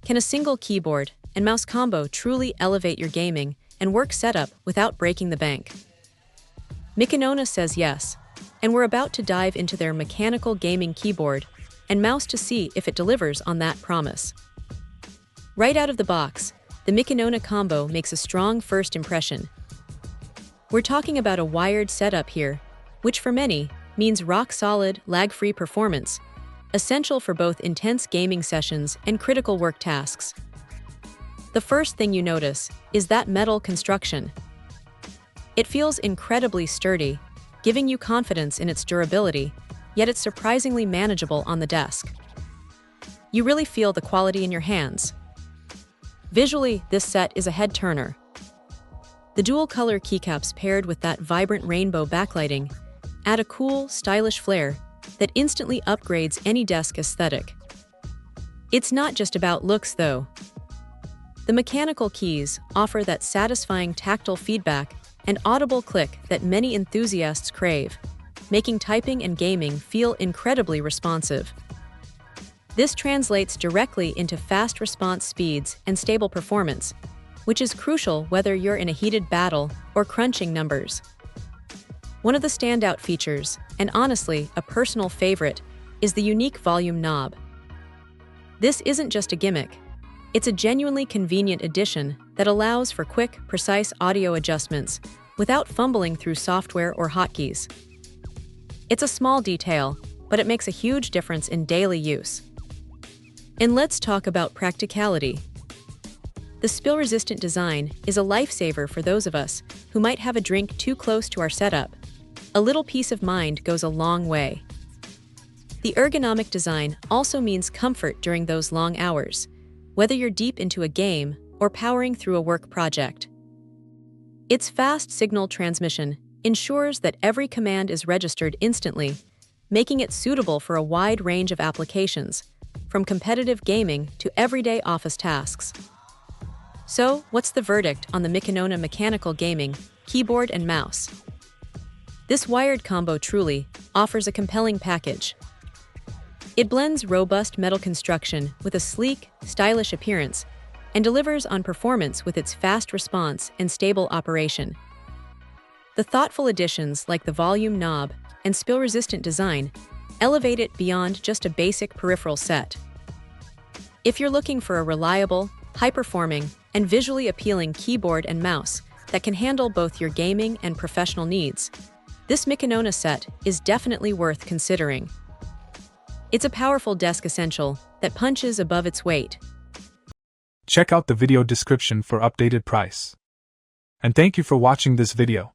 Can a single keyboard and mouse combo truly elevate your gaming and work setup without breaking the bank? Mikinona says yes, and we're about to dive into their mechanical gaming keyboard and mouse to see if it delivers on that promise. Right out of the box, the Mikinona combo makes a strong first impression. We're talking about a wired setup here, which for many means rock-solid, lag-free performance, essential for both intense gaming sessions and critical work tasks. The first thing you notice is that metal construction. It feels incredibly sturdy, giving you confidence in its durability, yet it's surprisingly manageable on the desk. You really feel the quality in your hands. Visually, this set is a head-turner. The dual-color keycaps paired with that vibrant rainbow backlighting add a cool, stylish flair that instantly upgrades any desk aesthetic. It's not just about looks, though. The mechanical keys offer that satisfying tactile feedback and audible click that many enthusiasts crave, making typing and gaming feel incredibly responsive. This translates directly into fast response speeds and stable performance, which is crucial whether you're in a heated battle or crunching numbers. One of the standout features, and honestly a personal favorite, is the unique volume knob. This isn't just a gimmick. It's a genuinely convenient addition that allows for quick, precise audio adjustments without fumbling through software or hotkeys. It's a small detail, but it makes a huge difference in daily use. And let's talk about practicality. The spill-resistant design is a lifesaver for those of us who might have a drink too close to our setup. A little peace of mind goes a long way. The ergonomic design also means comfort during those long hours, whether you're deep into a game or powering through a work project. Its fast signal transmission ensures that every command is registered instantly, making it suitable for a wide range of applications, from competitive gaming to everyday office tasks. So, what's the verdict on the Mikinona mechanical gaming keyboard and mouse? This wired combo truly offers a compelling package. It blends robust metal construction with a sleek, stylish appearance and delivers on performance with its fast response and stable operation. The thoughtful additions like the volume knob and spill-resistant design elevate it beyond just a basic peripheral set. If you're looking for a reliable, high-performing, and visually appealing keyboard and mouse that can handle both your gaming and professional needs, this Mikinona set is definitely worth considering. It's a powerful desk essential that punches above its weight. Check out the video description for updated price. And thank you for watching this video.